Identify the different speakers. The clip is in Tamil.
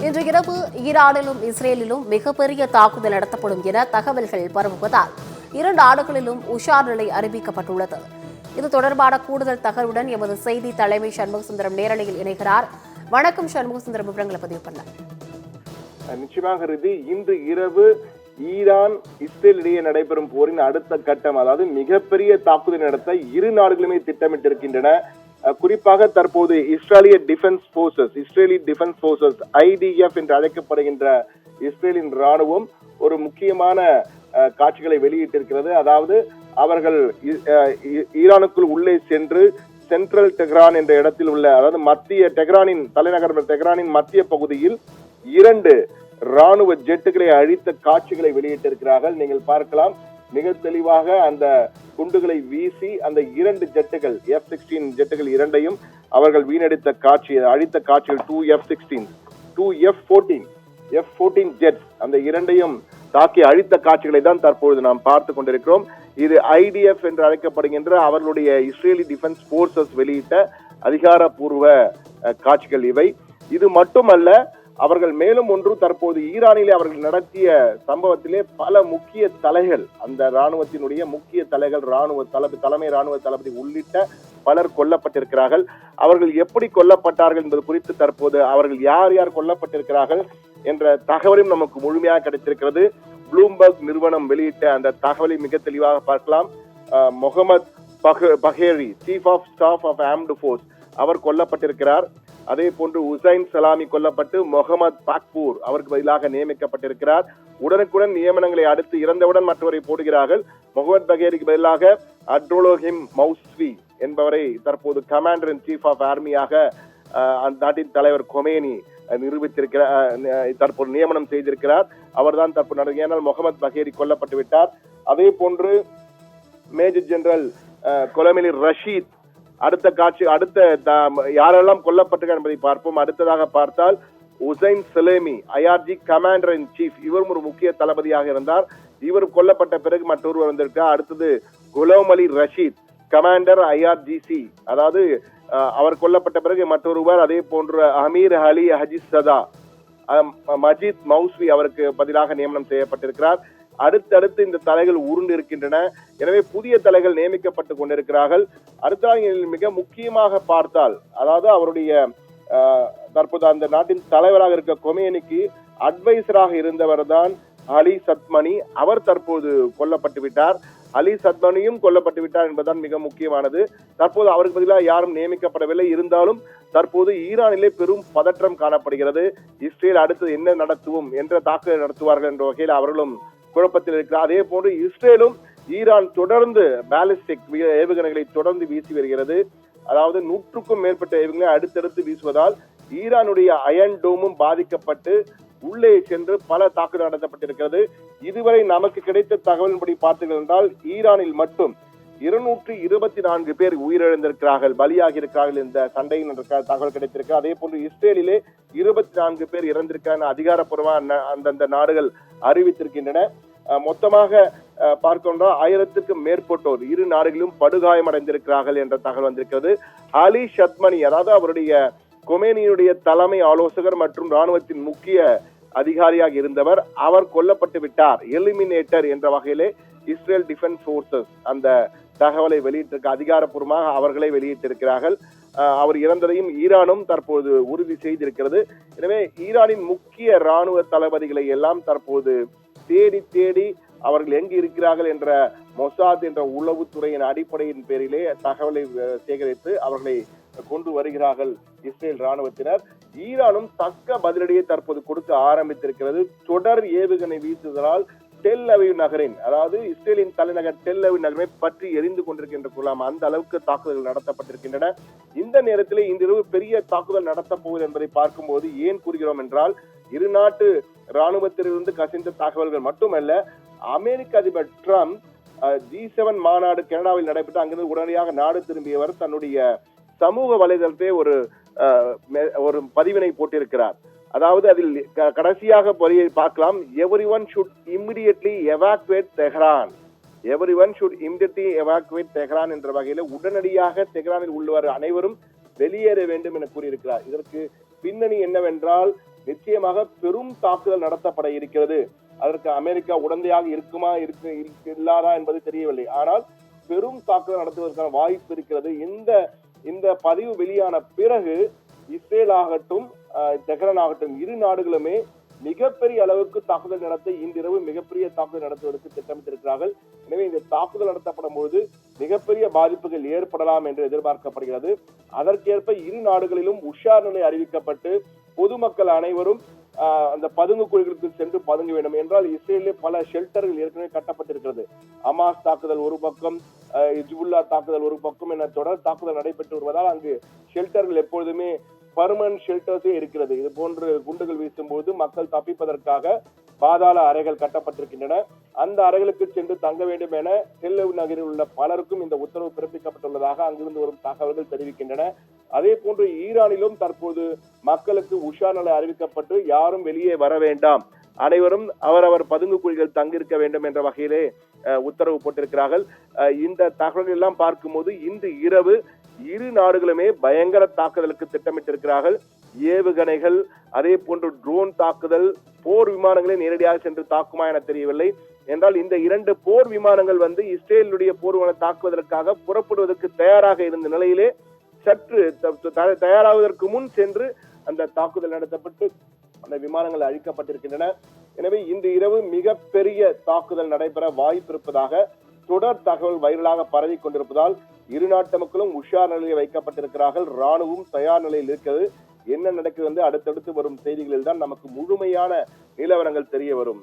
Speaker 1: இன்று இரவு ஈரானிலும் இஸ்ரேலிலும் மிகப்பெரிய தாக்குதல் நடத்தப்படும் என தகவல்கள் பரவுவதால் இரு நாடுகளிலும் உஷார் நிலை அறிவிக்கப்பட்டுள்ளது. இது தொடர்பான கூடுதல் தகவலுடன் எமது செய்தி தலைமை சண்முகசுந்தரம் நேரலையில் இணைகிறார். வணக்கம் சண்முகசுந்தரம், விவரங்களை பதிவு பண்ணலாம்.
Speaker 2: நிச்சயமாக இன்று இரவு ஈரான் இஸ்ரேல் இடையே நடைபெறும் போரின் அடுத்த கட்டம், அதாவது மிகப்பெரிய தாக்குதல் நடத்த இரு நாடுகளுமே திட்டமிட்டிருக்கின்றன. குறிப்பாக தற்போது இஸ்ரேலி டிஃபென்ஸ் போர்சஸ் IDF என்று அழைக்கப்படுகின்ற இஸ்ரேலின் ராணுவம் ஒரு முக்கியமான காட்சிகளை வெளியிட்டிருக்கிறது. அதாவது அவர்கள் ஈரானுக்குள் உள்ளே சென்று சென்ட்ரல் டெஹ்ரான் என்ற இடத்தில் உள்ள, அதாவது மத்திய டெஹ்ரானின் தலைநகர் டெஹ்ரானின் மத்திய பகுதியில் 2 ராணுவ ஜெட்டுகளை அழித்த காட்சிகளை வெளியிட்டிருக்கிறார்கள். நீங்கள் பார்க்கலாம், மிக தெளிவாக அந்த குண்டுகளை வீசி அந்த 2 ஜெட்டுகள் F-16 ஜெட்டுகள் இரண்டையும் அவர்கள் வீணடித்த காட்சி, அழித்த காட்சிகள் 2 F-16, 2 F-14 ஜெட், அந்த இரண்டையும் தாக்கி அழித்த காட்சிகளை தான் தற்பொழுது நாம் பார்த்து கொண்டிருக்கிறோம். இது IDF என்று அழைக்கப்படுகின்ற அவர்களுடைய இஸ்ரேலி டிஃபென்ஸ் போர்சஸ் வெளியிட்ட அதிகாரப்பூர்வ காட்சிகள் இவை. இது மட்டுமல்ல, அவர்கள் மேலும் ஒன்று, தற்போது ஈரானிலே அவர்கள் நடத்திய சம்பவத்திலே பல முக்கிய தலைகள், அந்த ராணுவத்தினுடைய முக்கிய தலைகள், தலைமை ராணுவ தளபதி உள்ளிட்ட பலர் கொல்லப்பட்டிருக்கிறார்கள். அவர்கள் எப்படி கொல்லப்பட்டார்கள் என்பது குறித்து தற்போது அவர்கள் யார் யார் கொல்லப்பட்டிருக்கிறார்கள் என்ற தகவலும் நமக்கு முழுமையாக கிடைத்திருக்கிறது. ப்ளூம்பர்க் நிறுவனம் வெளியிட்ட அந்த தகவலை மிக தெளிவாக பார்க்கலாம். Mohammad Bagheri, chief of staff of armed force, அவர் கொல்லப்பட்டிருக்கிறார். அதே போன்று உசைன் சலாமி கொல்லப்பட்டு முகமது பாக்பூர் அவருக்கு பதிலாக நியமிக்கப்பட்டிருக்கிறார். உடனுக்குடன் நியமனங்களை அடுத்து இறந்தவுடன் மற்றவரை போடுகிறார்கள். முகமது பகேரிக்கு பதிலாக அட்ரோலோஹிம் மௌஸ்வி என்பவரை தற்போது கமாண்டர் இன் சீஃப் ஆஃப் ஆர்மியாக நாட்டின் தலைவர் கொமேனி நிரூபித்திருக்கிறார், தற்போது நியமனம் செய்திருக்கிறார். அவர்தான் தற்போது நடந்த, ஏனால் முகமது பகேரி கொல்லப்பட்டு விட்டார். அதே போன்று மேஜர் ஜெனரல் கொலமிலி ரஷீத், அடுத்த யாரெல்லாம் கொல்லப்பட்டிருக்கார் என்பதை பார்ப்போம். அடுத்ததாக பார்த்தால் Hussein Salami, IRG commander in chief, இவரும் ஒரு முக்கிய தளபதியாக இருந்தார். இவர் கொல்லப்பட்ட பிறகு மற்றொருவர் வந்திருக்கார். அடுத்தது குலாம் அலி ரஷீத், கமாண்டர் IRGC, அதாவது அவர் கொல்லப்பட்ட பிறகு மற்றொருவர். அதே போன்று அமீர் அலி ஹஜிஸ் சதா, மஜித் மௌஸ்வி அவருக்கு பதிலாக நியமனம் செய்யப்பட்டிருக்கிறார். அடுத்தடுத்து இந்த தலைகள் உருண்டு இருக்கின்றன. எனவே புதிய தலைகள் நியமிக்கப்பட்டுக் கொண்டிருக்கிறார்கள். அடுத்த மிக முக்கியமாக பார்த்தால், அதாவது அவருடைய தற்போது அந்த நாட்டின் தலைவராக இருக்க கொமேனிக்கு அட்வைசராக இருந்தவர் தான் அலி சத்மனி. அவர் தற்போது கொல்லப்பட்டு விட்டார். அலி சத்மனியும் கொல்லப்பட்டு விட்டார் என்பதுதான் மிக முக்கியமானது. தற்போது அவருக்கு பதிலாக யாரும் நியமிக்கப்படவில்லை. இருந்தாலும் தற்போது ஈரானிலே பெரும் பதற்றம் காணப்படுகிறது. இஸ்ரேல் அடுத்து என்ன நடத்துவோம் என்ற தாக்குதல் நடத்துவார்கள் என்ற வகையில் அவர்களும் குழப்பத்தில் இருக்கிறார். அதே போன்று இஸ்ரேலும் ஈரான் தொடர்ந்து பாலிஸ்டிக் ஏவுகணைகளை தொடர்ந்து வீசி வருகிறது. அதாவது 100க்கும் மேற்பட்ட ஏவுகணைகளை அடுத்தடுத்து வீசுவதால் ஈரானுடைய அயன் டோமும் பாதிக்கப்பட்டு உள்ளே சென்று பல தாக்குதல் நடத்தப்பட்டிருக்கிறது. இதுவரை நமக்கு கிடைத்த தகவலின்படி பார்த்தீர்கள் என்றால் ஈரானில் மட்டும் 224 பேர் உயிரிழந்திருக்கிறார்கள், பலியாகி இருக்கிறார்கள் இந்த சண்டையின் தகவல் கிடைத்திருக்கிறது. அதே போன்று இஸ்ரேலிலே 24 பேர் இறந்திருக்காங்க அதிகாரப்பூர்வமாக அந்தந்த நாடுகள் அறிவித்திருக்கின்றன. மொத்தமாக பார்க்கின்றோம் 1000க்கும் மேற்பட்டோர் இரு நாடுகளிலும் படுகாயமடைந்திருக்கிறார்கள் என்ற தகவல் வந்திருக்கிறது. அலி சத்மனி, அதாவது அவருடைய கொமேனியுடைய தலைமை ஆலோசகர் மற்றும் ராணுவத்தின் முக்கிய அதிகாரியாக இருந்தவர், அவர் கொல்லப்பட்டு விட்டார், எலிமினேட்டர் என்ற வகையிலே இஸ்ரேல் டிஃபென்ஸ் போர்சஸ் அந்த தகவலை வெளியிட்டிருக்க, அதிகாரப்பூர்வமாக அவர்களை வெளியிட்டிருக்கிறார்கள். அவர் இறந்ததையும் ஈரானும் தற்போது உறுதி செய்திருக்கிறது. எனவே ஈரானின் முக்கிய ராணுவ தளபதிகளை எல்லாம் தற்போது தேடி அவர்கள் எங்கு இருக்கிறார்கள் என்ற மொசாத் என்ற உளவுத்துறையின் அடிப்படையின் பேரிலே தகவலை சேகரித்து அவர்களை கொண்டு வருகிறார்கள் இஸ்ரேல் ராணுவத்தினர். ஈரானும் தக்க பதிலடியை தற்போது கொடுக்க ஆரம்பித்திருக்கிறது. தொடர் ஏவுகணை வீசுதலால் டெல் அவிவ் நகரின், அதாவது இஸ்ரேலின் தலைநகர் டெல் அவிவ் நகரை பற்றி எரிந்து கொண்டிருக்கின்ற கூறலாம், அந்த அளவுக்கு தாக்குதல்கள் நடத்தப்பட்டிருக்கின்றன. இந்த நேரத்திலே இன்றிரவு பெரிய தாக்குதல் நடத்தப் போவது என்பதை பார்க்கும்போது ஏன் கூறுகிறோம் என்றால், இரு நாட்டு ராணுவத்திலிருந்து கசிந்த தகவல்கள் மட்டுமல்ல, அமெரிக்க அதிபர் டிரம்ப் G7 மாநாடு கனடாவில் நடைபெற்று அங்கிருந்து உடனடியாக நாடு திரும்பியவர் தன்னுடைய சமூக வலைதளத்தை ஒரு பதிவினை போட்டிருக்கிறார். அதாவது அதில் கடைசியாக பார்க்கலாம், everyone should immediately evacuate Tehran. everyone should immediately evacuate Tehran என்ற வகையில உடனடியாக தெஹ்ரானில் உள்ளவர் அனைவரும் வெளியேற வேண்டும் என கூறியிருக்கிறார். இதற்கு பின்னணி என்னவென்றால், நிச்சயமாக பெரும் தாக்குதல் நடத்தப்பட இருக்கிறது. அதற்கு அமெரிக்கா உடந்தையாக இருக்குமா இல்லாதா என்பது தெரியவில்லை. ஆனால் பெரும் தாக்குதல் நடத்துவதற்கான வாய்ப்பு இருக்கிறது. இந்த பதிவு வெளியான பிறகு இஸ்ரேல் ஆகட்டும் தெஹ்ரான் ஆகட்டும் இரு நாடுகளுமே மிகப்பெரிய அளவுக்கு தாக்குதல் நடத்த இன்றிரவு மிகப்பெரிய தாக்குதல் நடத்துவதற்கு திட்டமிட்டிருக்கிறார்கள். எனவே இந்த தாக்குதல் நடத்தப்படும் போது மிகப்பெரிய பாதிப்புகள் ஏற்படலாம் என்று எதிர்பார்க்கப்படுகிறது. அதற்கேற்ப இரு நாடுகளிலும் உஷார் நிலை அறிவிக்கப்பட்டு பொதுமக்கள் அனைவரும் அந்த பதுங்கு குழிகளுக்கு சென்று பதுங்க வேண்டும். என்றால் இஸ்ரேலிலே பல ஷெல்டர்கள் ஏற்கனவே கட்டப்பட்டிருக்கிறது. அமாஸ் தாக்குதல் ஒரு பக்கம், ஹிஸ்புல்லா தாக்குதல் ஒரு பக்கம் என தொடர் தாக்குதல் நடைபெற்று வருவதால் அங்கு ஷெல்டர்கள் எப்பொழுதுமே பர்மனன்ட் ஷெல்டர்ஸே இருக்கிறது. இது போன்று குண்டுகள் வீசும்போது மக்கள் தப்பிப்பதற்காக பாதாள அறைகள் கட்டப்பட்டிருக்கின்றன. அந்த அறைகளுக்கு சென்று தங்க வேண்டும் என டெல் அவிவ் நகரில் உள்ள பலருக்கும் இந்த உத்தரவு பிறப்பிக்கப்பட்டுள்ளதாக அங்கிருந்து வரும் தகவல்கள் தெரிவிக்கின்றன. அதே போன்று ஈரானிலும் தற்போது மக்களுக்கு உஷார் நிலை அறிவிக்கப்பட்டு யாரும் வெளியே வர வேண்டாம், அனைவரும் அவரவர் பதுங்கு குழிகள் தங்கியிருக்க வேண்டும் என்ற வகையிலே உத்தரவு போட்டிருக்கிறார்கள். இந்த தகவல்கள் எல்லாம் பார்க்கும்போது இன்று இரவு இரு நாடுகளுமே பயங்கர தாக்குதலுக்கு திட்டமிட்டிருக்கிறார்கள். ஏவுகணைகள், அதே போன்று ட்ரோன் தாக்குதல், போர் விமானங்களை நேரடியாக சென்று தாக்குமா என தெரியவில்லை. என்றால் இந்த இரண்டு போர் விமானங்கள் இஸ்ரேலுடைய போர் விமானம் தாக்குவதற்காக புறப்படுவதற்கு தயாராக இருந்த நிலையிலே சற்று தயாராவதற்கு முன் சென்று அந்த தாக்குதல் நடத்தப்பட்டு அந்த விமானங்கள் அழிக்கப்பட்டிருக்கின்றன. எனவே இன்று இரவு மிகப்பெரிய தாக்குதல் நடைபெற வாய்ப்பு இருப்பதாக தொடர் தகவல் வைரலாக பரவி கொண்டிருப்பதால் இரு நாட்டு மக்களும் உஷார் நிலையில் வைக்கப்பட்டிருக்கிறார்கள். ராணுவம் தயார் நிலையில் இருக்கிறது. என்ன நடக்குது அடுத்தடுத்து வரும் செய்திகளில் தான் நமக்கு முழுமையான நிலவரங்கள் தெரிய வரும்.